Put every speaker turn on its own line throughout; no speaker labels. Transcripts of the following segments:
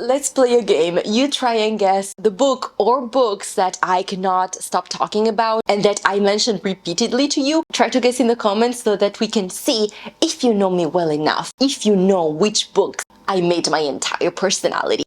Let's play a game. You try and guess the book or books that I cannot stop talking about and that I mentioned repeatedly to you. Try to guess in the comments so that we can see if you know me well enough, if you know which books I made my entire personality.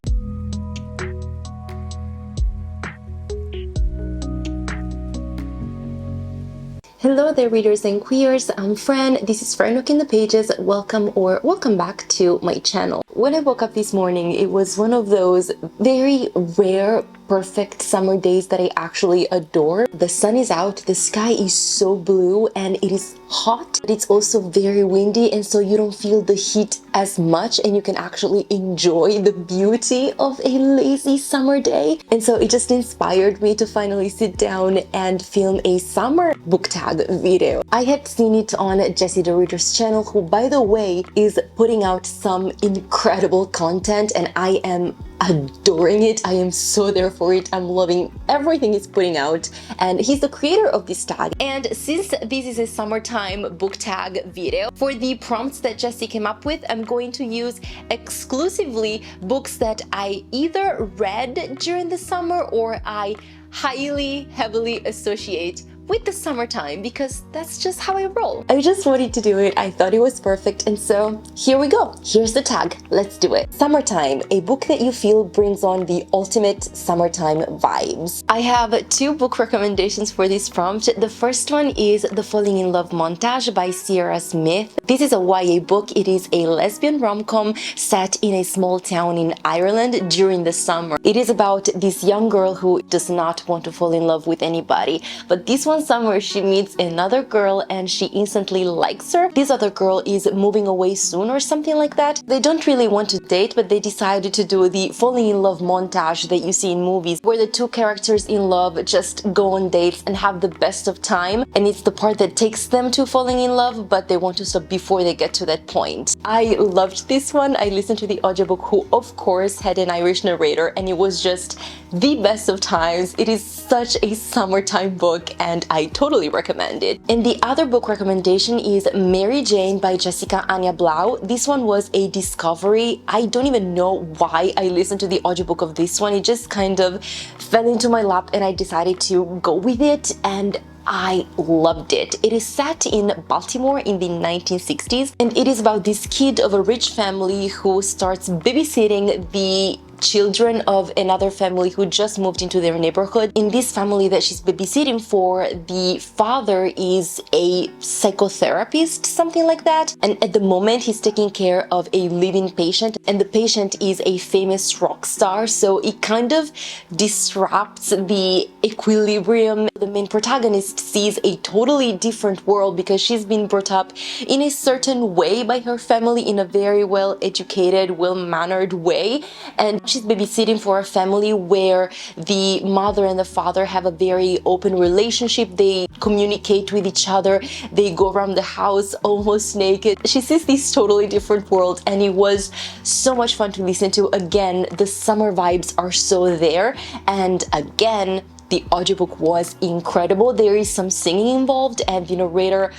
Hello there, readers and queers. I'm Fran. This is Fran Looking the Pages. Welcome back to my channel. When I woke up this morning, it was one of those very rare, perfect summer days that I actually adore. The sun is out, the sky is so blue, and it is hot, but it's also very windy, and so you don't feel the heat as much, and you can actually enjoy the beauty of a lazy summer day. And so it just inspired me to finally sit down and film a summer book tag video. I had seen it on Jessie the Reader's channel, who, by the way, is putting out some incredible content, and I am adoring it. I am so there for it. I'm loving everything he's putting out, and he's the creator of this tag. And since this is a summertime book tag video, for the prompts that Jessie came up with, I'm going to use exclusively books that I either read during the summer or I heavily associate with the summertime, because that's just how I roll. I just wanted to do it. I thought it was perfect, and so here we go. Here's the tag. Let's do it. Summertime, a book that you feel brings on the ultimate summertime vibes. I have two book recommendations for this prompt. The first one is The Falling in Love Montage by Sierra Smith. This is a YA book. It is a lesbian rom-com set in a small town in Ireland during the summer. It is about this young girl who does not want to fall in love with anybody, but this one summer she meets another girl and she instantly likes her. This other girl is moving away soon or something like that. They don't really want to date, but they decided to do the falling in love montage that you see in movies, where the two characters in love just go on dates and have the best of time, and it's the part that takes them to falling in love, but they want to stop before they get to that point. I loved this one. I listened to the audiobook, who of course had an Irish narrator, and it was just the best of times. It is such a summertime book, and I totally recommend it. And the other book recommendation is Mary Jane by Jessica Anya Blau. This one was a discovery. I don't even know why I listened to the audiobook of this one. It just kind of fell into my lap and I decided to go with it, and I loved it. It is set in Baltimore in the 1960s, and it is about this kid of a rich family who starts babysitting the children of another family who just moved into their neighborhood. In this family that she's babysitting for, the father is a psychotherapist, something like that, and at the moment he's taking care of a living patient, and the patient is a famous rock star, so it kind of disrupts the equilibrium. The main protagonist sees a totally different world because she's been brought up in a certain way by her family, in a very well-educated, well-mannered way, and she's babysitting for a family where the mother and the father have a very open relationship. They communicate with each other. They go around the house almost naked. She sees this totally different world, and it was so much fun to listen to. Again, the summer vibes are so there, and again, the audiobook was incredible. There is some singing involved, and the narrator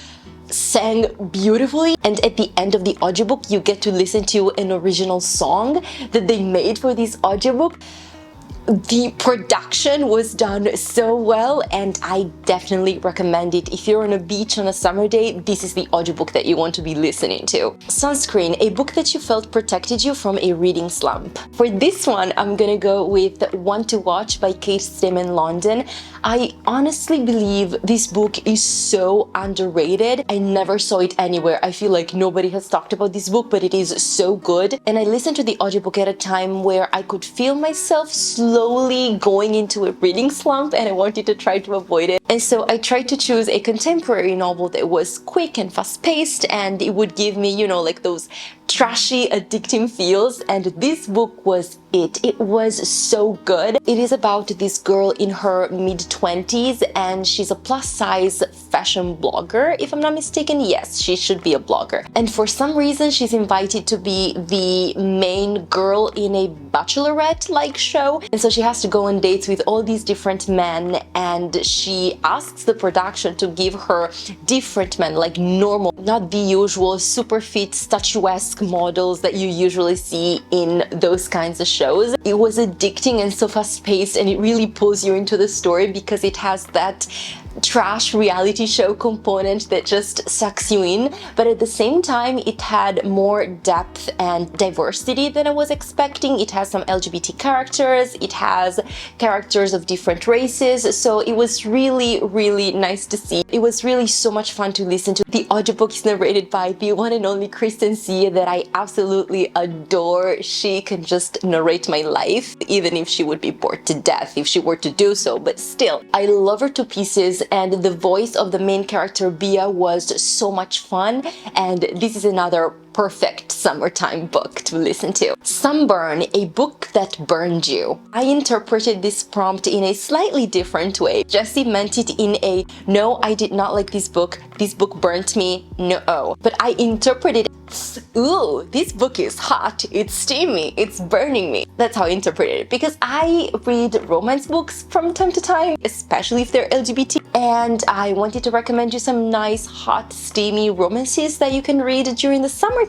sang beautifully, and at the end of the audiobook you get to listen to an original song that they made for this audiobook. The production was done so well, and I definitely recommend it. If you're on a beach on a summer day, this is the audiobook that you want to be listening to. Sunscreen, a book that you felt protected you from a reading slump. For this one, I'm gonna go with One to Watch by Kate Stayman London. I honestly believe this book is so underrated. I never saw it anywhere. I feel like nobody has talked about this book, but it is so good. And I listened to the audiobook at a time where I could feel myself slowly going into a reading slump, and I wanted to try to avoid it. And so I tried to choose a contemporary novel that was quick and fast-paced, and it would give me, you know, like those trashy, addicting feels, and this book was it. It was so good. It is about this girl in her mid-20s, and she's a plus-size fashion blogger, if I'm not mistaken. Yes, she should be a blogger. And for some reason, she's invited to be the main girl in a bachelorette-like show, and so she has to go on dates with all these different men, and she asks the production to give her different men, like normal, not the usual super fit, statuesque summeresque models that you usually see in those kinds of shows. It was addicting and so fast-paced, and it really pulls you into the story because it has that trash reality show component that just sucks you in, but at the same time it had more depth and diversity than I was expecting. It has some LGBT characters, it has characters of different races, so it was really nice to see. It was really so much fun to listen to. The audiobook is narrated by the one and only Kristen C that I absolutely adore. She can just narrate my life, even if she would be bored to death if she were to do so, but still, I love her to pieces, and the voice of the main character Bia was so much fun, and this is another perfect summertime book to listen to. Sunburn, a book that burned you. I interpreted this prompt in a slightly different way. Jessie meant it in a, no, I did not like this book burnt me, no. But I interpreted it, ooh, this book is hot, it's steamy, it's burning me. That's how I interpreted it, because I read romance books from time to time, especially if they're LGBT, and I wanted to recommend you some nice, hot, steamy romances that you can read during the summertime.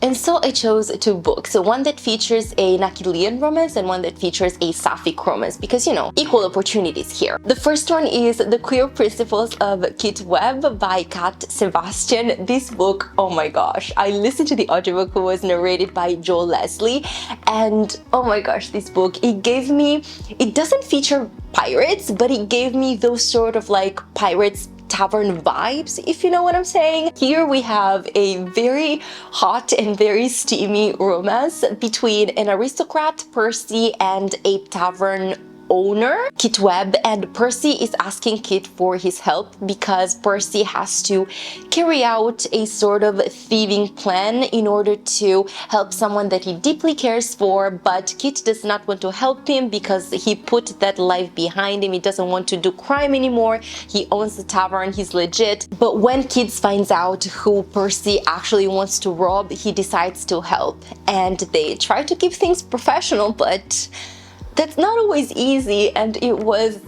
And so I chose two books, so one that features a Nakilean romance and one that features a Sapphic romance, because, you know, equal opportunities here. The first one is The Queer Principles of Kit Webb by Kat Sebastian. This book, oh my gosh, I listened to the audiobook, who was narrated by Joel Leslie, and oh my gosh, this book, it doesn't feature pirates, but it gave me those sort of like pirates tavern vibes, if you know what I'm saying. Here we have a very hot and very steamy romance between an aristocrat, Percy, and a tavern owner, Kit Webb, and Percy is asking Kit for his help because Percy has to carry out a sort of thieving plan in order to help someone that he deeply cares for, but Kit does not want to help him because he put that life behind him. He doesn't want to do crime anymore. He owns the tavern, he's legit. But when Kit finds out who Percy actually wants to rob, he decides to help, and they try to keep things professional, but that's not always easy, and it was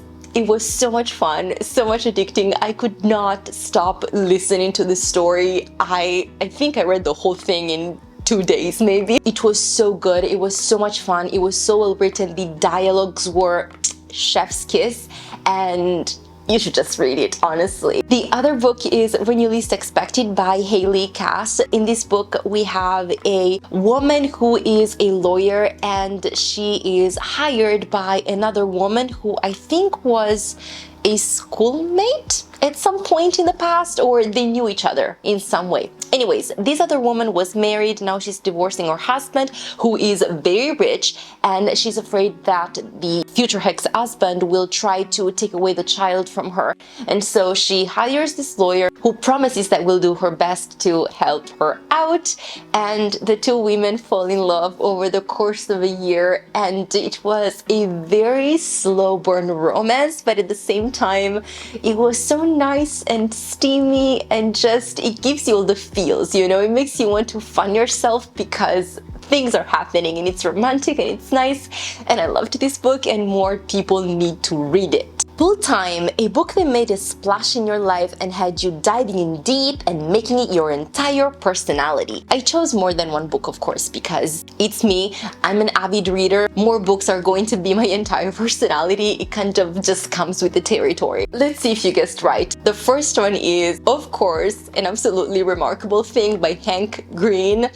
so much fun, so much addicting. I could not stop listening to the story. I think I read the whole thing in 2 days maybe. It was so good, it was so much fun, it was so well written, the dialogues were chef's kiss, and you should just read it, honestly. The other book is When You Least Expect It by Haley Cass. In this book, we have a woman who is a lawyer, and she is hired by another woman who I think was a schoolmate at some point in the past, or they knew each other in some way. Anyways, this other woman was married, now she's divorcing her husband, who is very rich, and she's afraid that the future ex-husband will try to take away the child from her. And so she hires this lawyer who promises that will do her best to help her out, and the two women fall in love over the course of a year, and it was a very slow burn romance, but at the same time it was so nice and steamy, and just it gives you all the feels, you know. It makes you want to fun yourself because things are happening, and it's romantic and it's nice, and I loved this book, and more people need to read it. Full Time, a book that made a splash in your life and had you diving in deep and making it your entire personality. I chose more than one book, of course, because it's me. I'm an avid reader. More books are going to be my entire personality. It kind of just comes with the territory. Let's see if you guessed right. The first one is, of course, An Absolutely Remarkable Thing by Hank Green.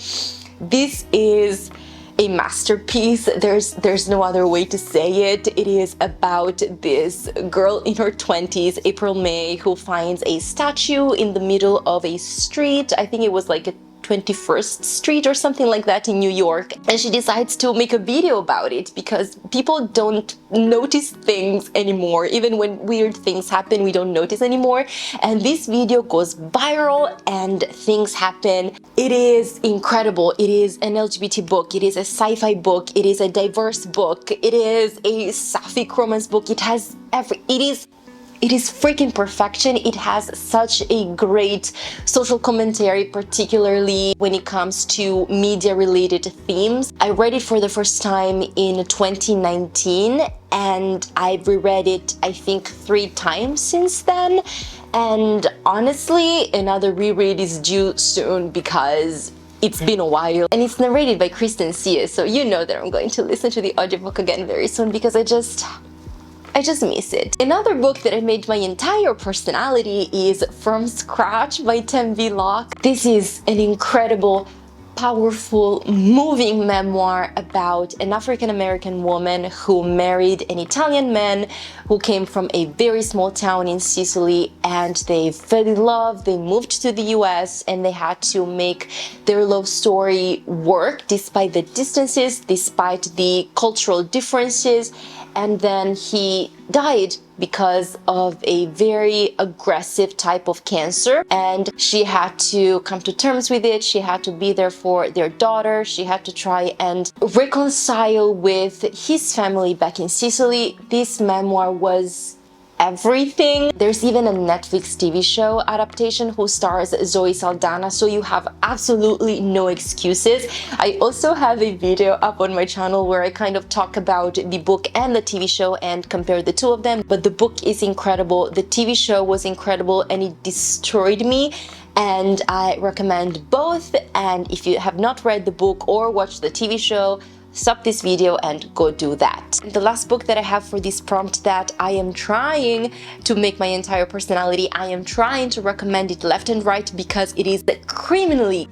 This is a masterpiece. There's no other way to say it. It is about this girl in her 20s, April May, who finds a statue in the middle of a street. I think it was like a 21st Street or something like that in New York, and she decides to make a video about it because people don't notice things anymore. Even when weird things happen, we don't notice anymore, and this video goes viral and things happen. It is incredible. It is an LGBT book, it is a sci-fi book, it is a diverse book, it is a sapphic romance book. It has it is freaking perfection. It has such a great social commentary, particularly when it comes to media-related themes. I read it for the first time in 2019, and I've reread it, I think, 3 times since then. And honestly, another reread is due soon because it's been a while, and it's narrated by Kristen Sie, so you know that I'm going to listen to the audiobook again very soon because I just miss it. Another book that I made my entire personality is From Scratch by Tembi Locke. This is an incredible, powerful, moving memoir about an African-American woman who married an Italian man who came from a very small town in Sicily, and they fell in love, they moved to the US, and they had to make their love story work despite the distances, despite the cultural differences. And then he died because of a very aggressive type of cancer, and she had to come to terms with it. She had to be there for their daughter. She had to try and reconcile with his family back in Sicily. This memoir was everything. There's even a Netflix TV show adaptation who stars Zoe Saldana, so you have absolutely no excuses. I also have a video up on my channel where I kind of talk about the book and the TV show and compare the two of them, but the book is incredible, the TV show was incredible, and it destroyed me, and I recommend both. And if you have not read the book or watched the TV show, stop this video and go do that. The last book that I have for this prompt that I am trying to make my entire personality, I am trying to recommend it left and right because it is criminally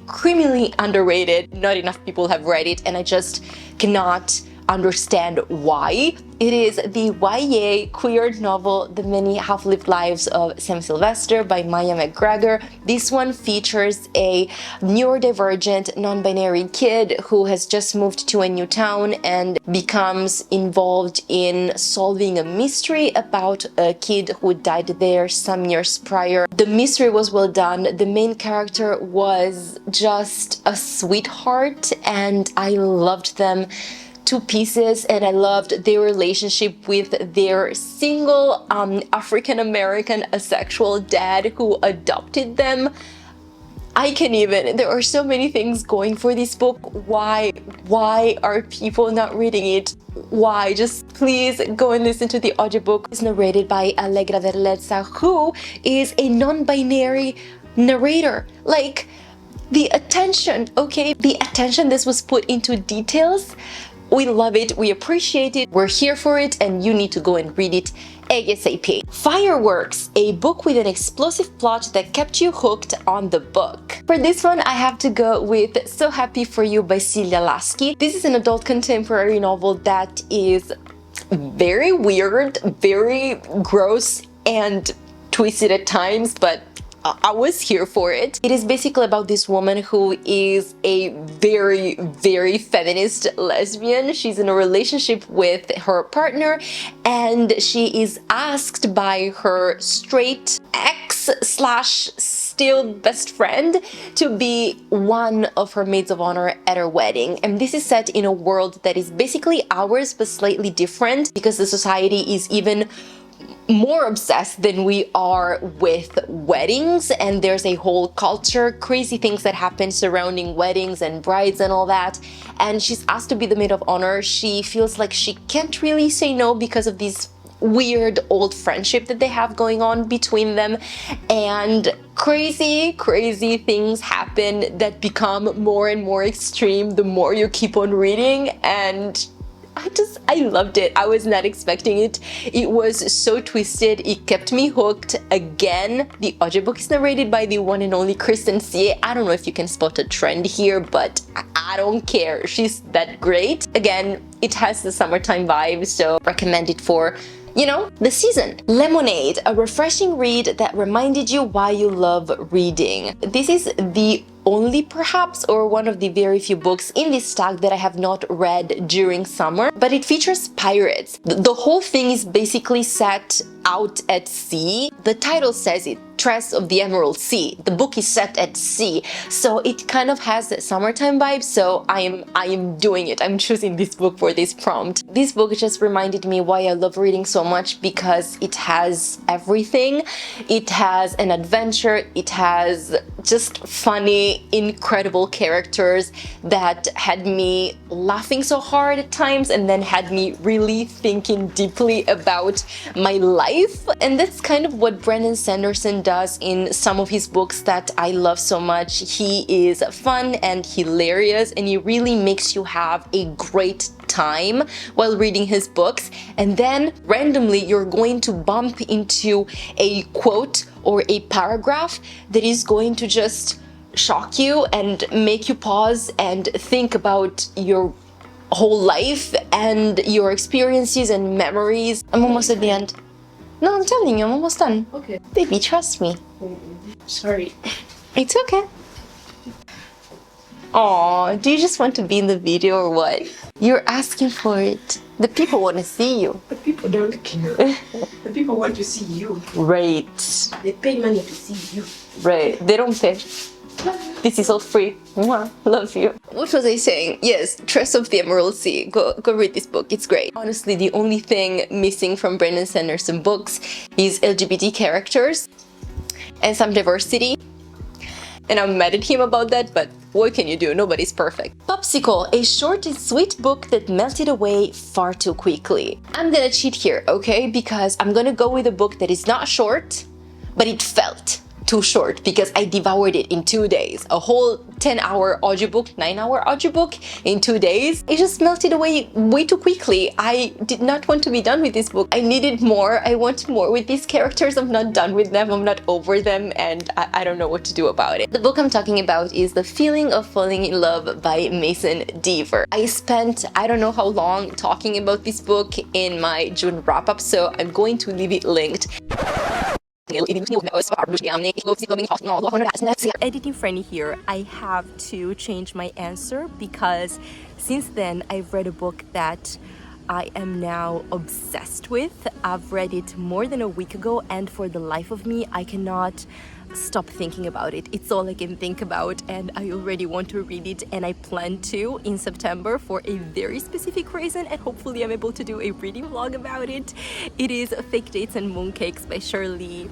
underrated. Not enough people have read it, and I just cannot understand why. It is the YA queer novel The Many Half-Lived Lives of Sam Sylvester by Maya McGregor. This one features a neurodivergent, non-binary kid who has just moved to a new town and becomes involved in solving a mystery about a kid who died there some years prior. The mystery was well done. The main character was just a sweetheart, and I loved them to pieces, and I loved their relationship with their single African-American asexual dad who adopted them. There are so many things going for this book. Why are people not reading it? Why? Just please go and listen to the audiobook. It's narrated by Allegra Verlezza, who is a non-binary narrator. Like, the attention, okay? The attention this was put into details, we love it, we appreciate it, we're here for it, and you need to go and read it ASAP. Fireworks, a book with an explosive plot that kept you hooked on the book. For this one, I have to go with So Happy For You by Celia Lasky. This is an adult contemporary novel that is very weird, very gross, and twisted at times, but I was here for it. It is basically about this woman who is a very feminist lesbian. She's in a relationship with her partner, and she is asked by her straight ex slash still best friend to be one of her maids of honor at her wedding. And this is set in a world that is basically ours but slightly different, because the society is even more obsessed than we are with weddings, and there's a whole culture, crazy things that happen surrounding weddings and brides and all that. And she's asked to be the maid of honor. She feels like she can't really say no because of these weird old friendship that they have going on between them, and crazy things happen that become more and more extreme the more you keep on reading. And I loved it. I was not expecting it. It was so twisted. It kept me hooked. Again, the audiobook is narrated by the one and only Kristen Sie. I don't know if you can spot a trend here, but I don't care. She's that great. Again, it has the summertime vibe, so recommend it for, you know, the season. Lemonade, a refreshing read that reminded you why you love reading. This is the only, perhaps, or one of the very few books in this stack that I have not read during summer, but it features pirates. The whole thing is basically set out at sea. The title says it, Tress of the Emerald Sea. The book is set at sea, so it kind of has that summertime vibe, so I am doing it. I'm choosing this book for this prompt. This book just reminded me why I love reading so much, because it has everything. It has an adventure, it has just funny, incredible characters that had me laughing so hard at times and then had me really thinking deeply about my life. And that's kind of what Brandon Sanderson does in some of his books that I love so much. He is fun and hilarious, and he really makes you have a great time while reading his books, and then randomly you're going to bump into a quote or a paragraph that is going to just shock you and make you pause and think about your whole life and your experiences and memories. I'm almost at the end. No, I'm telling you, I'm almost done.
Okay.
Baby, trust me.
Sorry.
It's okay. Aw, do you just want to be in the video or what? You're asking for it. The people want to see you.
The people don't care. The people want to see you.
Right.
They pay money to see you.
Right. They don't pay. This is all free. Mwah. Love you. What was I saying? Yes, Tress of the Emerald Sea. Go read this book. It's great. Honestly, the only thing missing from Brandon Sanderson books is LGBT characters and some diversity. And I'm mad at him about that, but what can you do? Nobody's perfect. Popsicle, a short and sweet book that melted away far too quickly. I'm gonna cheat here, okay? Because I'm gonna go with a book that is not short, but it felt too short because I devoured it in 2 days. A whole 10-hour audiobook, 9-hour audiobook in 2 days. It just melted away way too quickly. I did not want to be done with this book. I needed more. I want more with these characters. I'm not done with them. I'm not over them, and I don't know what to do about it. The book I'm talking about is The Feeling of Falling in Love by Mason Deaver. I spent I don't know how long talking about this book in my June wrap-up, so I'm going to leave it linked. Editing Franny here. I have to change my answer because since then I've read a book that I am now obsessed with. I've read it more than a week ago, and for the life of me I cannot stop thinking about it. It's all I can think about, and I already want to read it, and I plan to in September for a very specific reason, and hopefully I'm able to do a reading vlog about it. It is Fake Dates and Mooncakes by Shirley.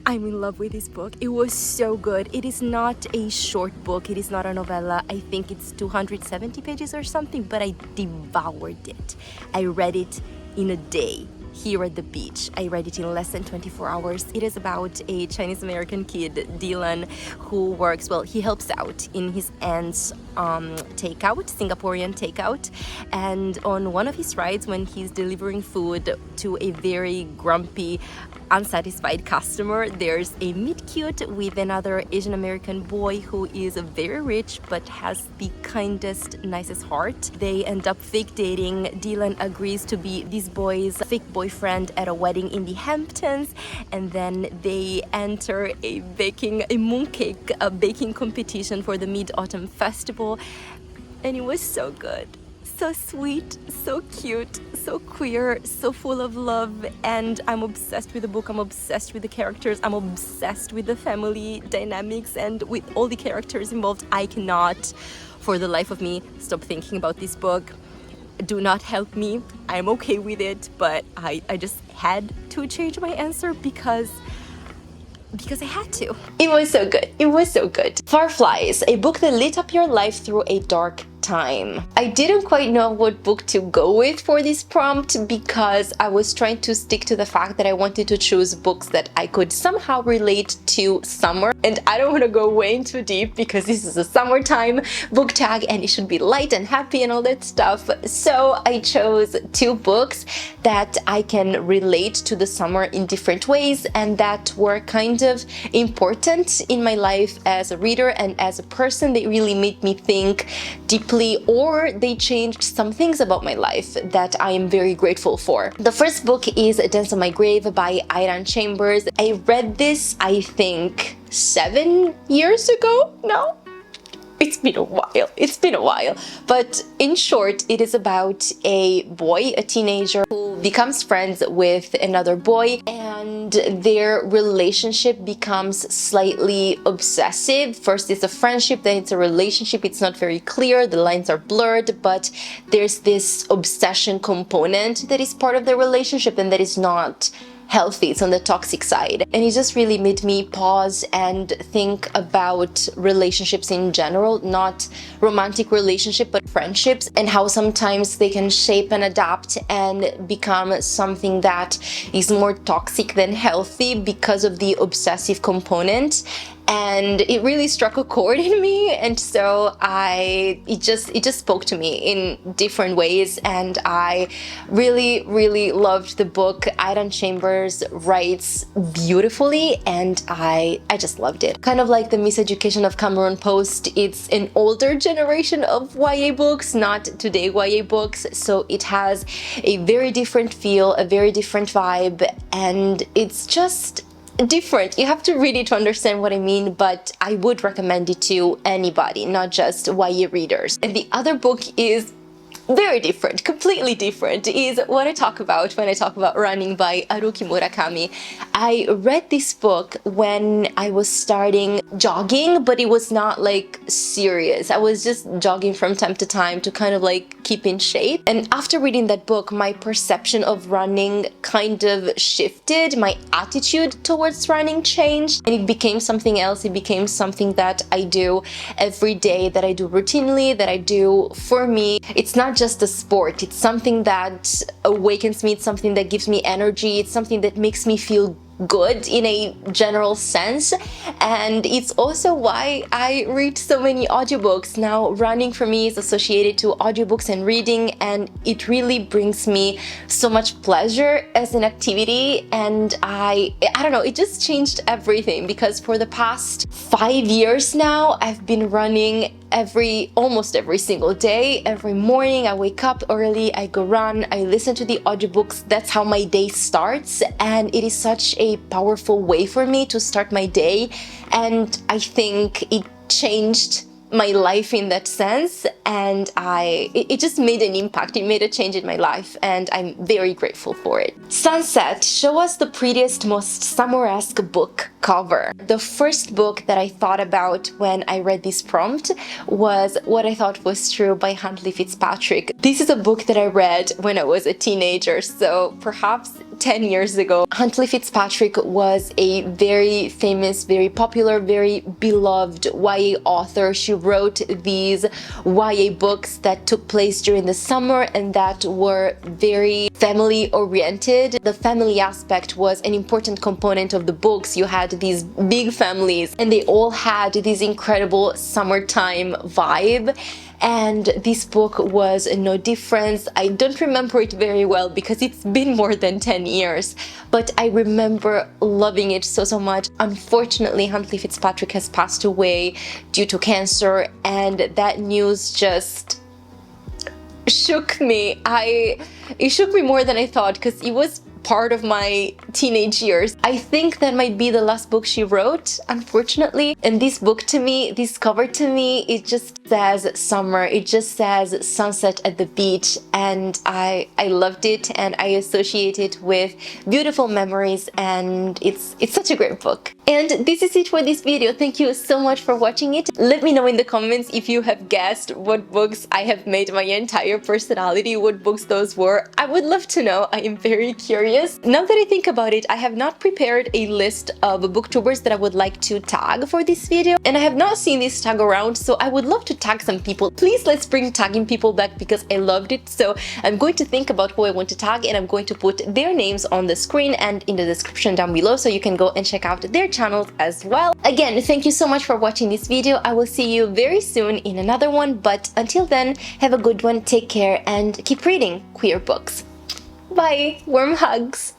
I'm in love with this book. It was so good. It is not a short book. It is not a novella. I think it's 270 pages or something, but I devoured it. I read it in a day here at the beach. I read it in less than 24 hours. It is about a Chinese American kid, Dylan, who works, well, he helps out in his aunt's takeout, Singaporean takeout. And on one of his rides, when he's delivering food to a very grumpy, unsatisfied customer, there's a meet cute with another Asian American boy who is very rich but has the kindest, nicest heart. They end up fake dating. Dylan agrees to be this boy's fake boyfriend at a wedding in the Hamptons, and then they enter a mooncake baking competition for the Mid-Autumn Festival, and it was so good. So sweet, so cute, so queer, so full of love, and I'm obsessed with the book. I'm obsessed with the characters. I'm obsessed with the family dynamics and with all the characters involved. I cannot, for the life of me, stop thinking about this book. Do not help me. I'm okay with it, but I just had to change my answer because I had to. It was so good. It was so good. Fireflies, a book that lit up your life through a dark time. I didn't quite know what book to go with for this prompt because I was trying to stick to the fact that I wanted to choose books that I could somehow relate to summer, and I don't want to go way too deep because this is a summertime book tag and it should be light and happy and all that stuff. So I chose 2 books that I can relate to the summer in different ways and that were kind of important in my life as a reader and as a person. They really made me think deeply, or they changed some things about my life that I am very grateful for. The first book is Dance on My Grave by Iran Chambers. I read this, I think, 7 years ago now? It's been a while. It's been a while. But in short, it is about a boy, a teenager, who becomes friends with another boy, and their relationship becomes slightly obsessive. First it's a friendship, then it's a relationship. It's not very clear, the lines are blurred, but there's this obsession component that is part of the relationship and that is not healthy, it's on the toxic side. And it just really made me pause and think about relationships in general, not romantic relationship, but friendships, and how sometimes they can shape and adapt and become something that is more toxic than healthy because of the obsessive component. And it really struck a chord in me, and so it just spoke to me in different ways, and I really loved the book. Aidan Chambers writes beautifully, and I just loved it. Kind of like The Miseducation of Cameron Post, it's an older generation of YA books, not today YA books, so it has a very different feel, a very different vibe, and it's just different. You have to read it to understand what I mean, but I would recommend it to anybody, not just YA readers. And the other book is very different, completely different, is what I talk about when I talk about Running by Haruki Murakami. I read this book when I was starting jogging, but it was not like serious. I was just jogging from time to time to kind of like keep in shape. And after reading that book, my perception of running kind of shifted. My attitude towards running changed, and it became something else. It became something that I do every day, that I do routinely, that I do for me. It's not just a sport, it's something that awakens me, it's something that gives me energy, it's something that makes me feel good in a general sense. And it's also why I read so many audiobooks. Now running for me is associated to audiobooks and reading, and it really brings me so much pleasure as an activity. And I don't know, it just changed everything, because for the past 5 years now I've been running almost every single day. Every morning I wake up early, I go run, I listen to the audiobooks. That's how my day starts, and it is such a powerful way for me to start my day, and I think it changed my life in that sense, and it just made an impact. It made a change in my life, and I'm very grateful for it. Sunset, show us the prettiest, most summeresque book cover. The first book that I thought about when I read this prompt was What I Thought Was True by Huntley Fitzpatrick. This is a book that I read when I was a teenager, so perhaps 10 years ago. Huntley Fitzpatrick was a very famous, very popular, very beloved YA author. She wrote these YA books that took place during the summer and that were very family oriented. The family aspect was an important component of the books. You had these big families and they all had this incredible summertime vibe. And this book was no difference. I don't remember it very well because it's been more than 10 years, but I remember loving it so much. Unfortunately, Huntley Fitzpatrick has passed away due to cancer, and that news just shook me. It shook me more than I thought, because it was part of my teenage years. I think that might be the last book she wrote, unfortunately. And this book to me, this cover to me, it just says summer, it just says sunset at the beach, and I loved it, and I associate it with beautiful memories, and it's such a great book. And this is it for this video. Thank you so much for watching it. Let me know in the comments if you have guessed what books I have made my entire personality, what books those were. I would love to know. I am very curious. Now that I think about it, I have not prepared a list of booktubers that I would like to tag for this video, and I have not seen this tag around, so I would love to tag some people. Please, let's bring tagging people back because I loved it. So I'm going to think about who I want to tag, and I'm going to put their names on the screen and in the description down below, so you can go and check out their channels as well. Again, thank you so much for watching this video. I will see you very soon in another one, but until then, have a good one, take care, and keep reading queer books. Bye! Warm hugs!